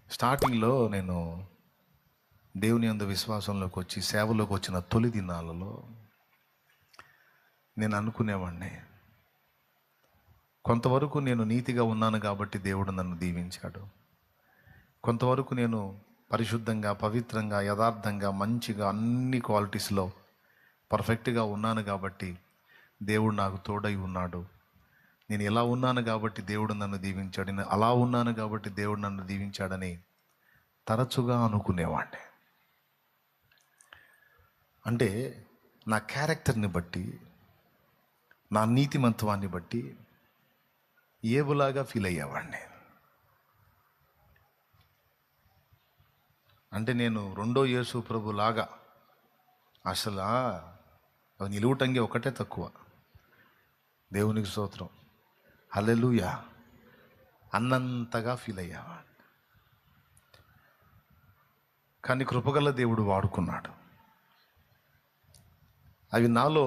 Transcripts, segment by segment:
స్టార్టింగ్లో నేను దేవుని యందు విశ్వాసంలోకి వచ్చి సేవలోకి వచ్చిన తొలి దినాలలో నేను అనుకునేవాడిని, కొంతవరకు నేను నీతిగా ఉన్నాను కాబట్టి దేవుడు నన్ను దీవించాడు, కొంతవరకు నేను పరిశుద్ధంగా, పవిత్రంగా, యథార్థంగా, మంచిగా అన్ని క్వాలిటీస్లో పర్ఫెక్ట్గా ఉన్నాను కాబట్టి దేవుడు నాకు తోడై ఉన్నాడు, నేను ఇలా ఉన్నాను కాబట్టి దేవుడు నన్ను దీవించాడు, నేను అలా ఉన్నాను కాబట్టి దేవుడు నన్ను దీవించాడని తరచుగా అనుకునేవాడిని. అంటే నా క్యారెక్టర్ని బట్టి, నా నీతిమంత్వాన్ని బట్టి ఏబులాగా ఫీల్ అయ్యేవాడిని. అంటే నేను రెండో యేసు ప్రభులాగా అసలు నిలువుటంగి ఒకటే తక్కువ, దేవునికి స్తోత్రం, హల్లెలూయా అన్నంతగా ఫీల్ అయ్యేవాడిని. కానీ కృపగల దేవుడు వాడుకున్నాడు. అవి నాలో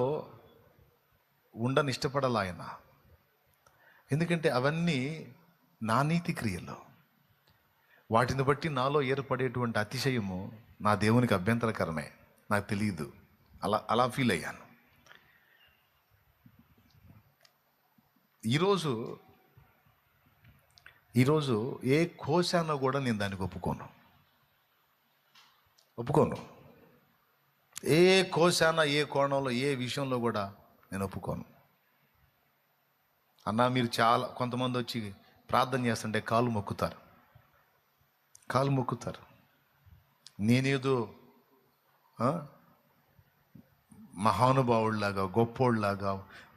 ఉండని ఇష్టపడాలి ఆయన. ఎందుకంటే అవన్నీ నా నీతి క్రియలు. వాటిని బట్టి నాలో ఏర్పడేటువంటి అతిశయము నా దేవునికి అభ్యంతరకరమే, నాకు తెలియదు, అలా ఫీల్ అయ్యాను. ఈరోజు ఏ కోశానో కూడా నేను దానికి ఒప్పుకోను. ఏ కోశాన, ఏ కోణంలో, ఏ విషయంలో కూడా నేను ఒప్పుకోను. అన్నా, మీరు చాలా కొంతమంది వచ్చి ప్రార్థన చేస్తుంటే కాలు మొక్కుతారు. నేనేదో మహానుభావుడిలాగా, గొప్పోళ్ళలాగా,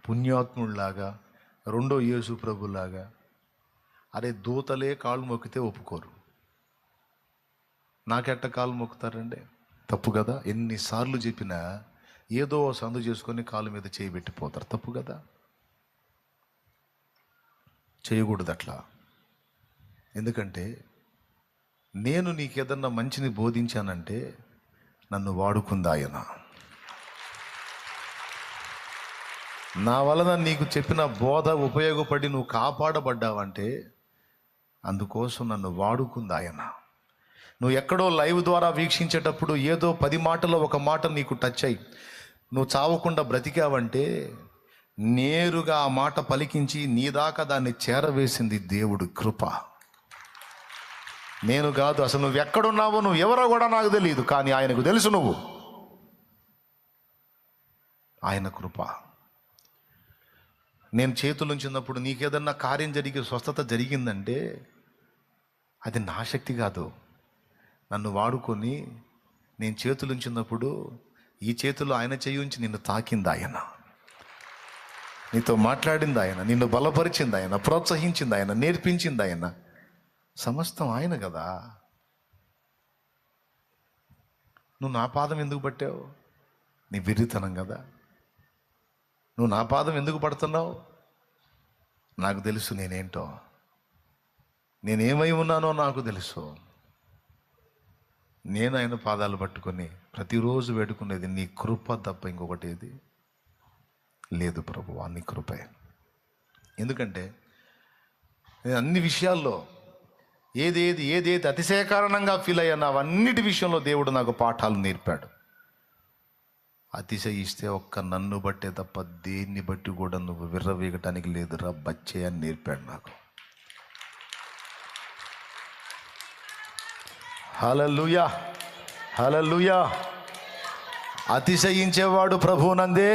పుణ్యాత్ముడిలాగా, రెండో యేసు ప్రభులాగా. అరే, దూతలే కాళ్ళు మొక్కితే ఒప్పుకోరు, నాకెట్ట కాలు మొక్కుతారండి? తప్పు కదా. ఎన్నిసార్లు చెప్పినా ఏదో సందు చేసుకొని కాలు మీద చేయి పెట్టిపోతారు. తప్పు కదా, చేయకూడదు అట్లా. ఎందుకంటే నేను నీకేదన్నా మంచిని బోధించానంటే నన్ను వాడుకుంది ఆయన. నా వలన నీకు చెప్పిన బోధ ఉపయోగపడి నువ్వు కాపాడబడ్డావంటే అందుకోసం నన్ను వాడుకుంది ఆయన. నువ్వు ఎక్కడో లైవ్ ద్వారా వీక్షించేటప్పుడు ఏదో 10 మాటలో ఒక మాట నీకు టచ్ అయ్యి నువ్వు చావకుండా బ్రతికావంటే నేరుగా ఆ మాట పలికించి నీ దాకా దాన్ని చేరవేసింది దేవుడు కృప. నేను కాదు. అసలు నువ్వు ఎక్కడున్నావో, నువ్వు ఎవరో కూడా నాకు తెలియదు, కానీ ఆయనకు తెలుసు. నువ్వు ఆయన కృప. నేను చేతులుంచినప్పుడు నీకేదన్నా కార్యం జరిగి స్వస్థత జరిగిందంటే అది నా శక్తి కాదు. నన్ను వాడుకొని నేను చేతులుంచినప్పుడు ఈ చేతులు ఆయన చేయించి నిన్ను తాకింది ఆయన, నీతో మాట్లాడింది ఆయన, నిన్ను బలపరిచింది ఆయన, ప్రోత్సహించింది ఆయన, నేర్పించింది ఆయన. సమస్తం ఆయన కదా. నువ్వు నా పాదం ఎందుకు పట్టావు? నీ వెర్రితనం కదా. నువ్వు నా పాదం ఎందుకు పడుతున్నావు? నాకు తెలుసు నేనేంటో, నేనేమై ఉన్నానో నాకు తెలుసు. నేను ఆయన పాదాలు పట్టుకొని ప్రతిరోజు వేడుకునేది నీ కృప తప్ప ఇంకొకటి ఏది లేదు ప్రభువా, నీ కృపే. ఎందుకంటే నేను అన్ని విషయాల్లో ఏదేది అతిశయ కారణంగా ఫీల్ అయ్యాను, అవన్నిటి విషయంలో దేవుడు నాకు పాఠాలు నేర్పాడు. అతిశయిస్తే ఒక్క నన్ను బట్టే తప్ప దేన్ని బట్టి కూడా నువ్వు విర్రవీగటానికి లేదురా బచ్చే అని నేర్పాడు నాకు. హల్లెలూయా, హల్లెలూయా. అతిశయించేవాడు ప్రభువునందే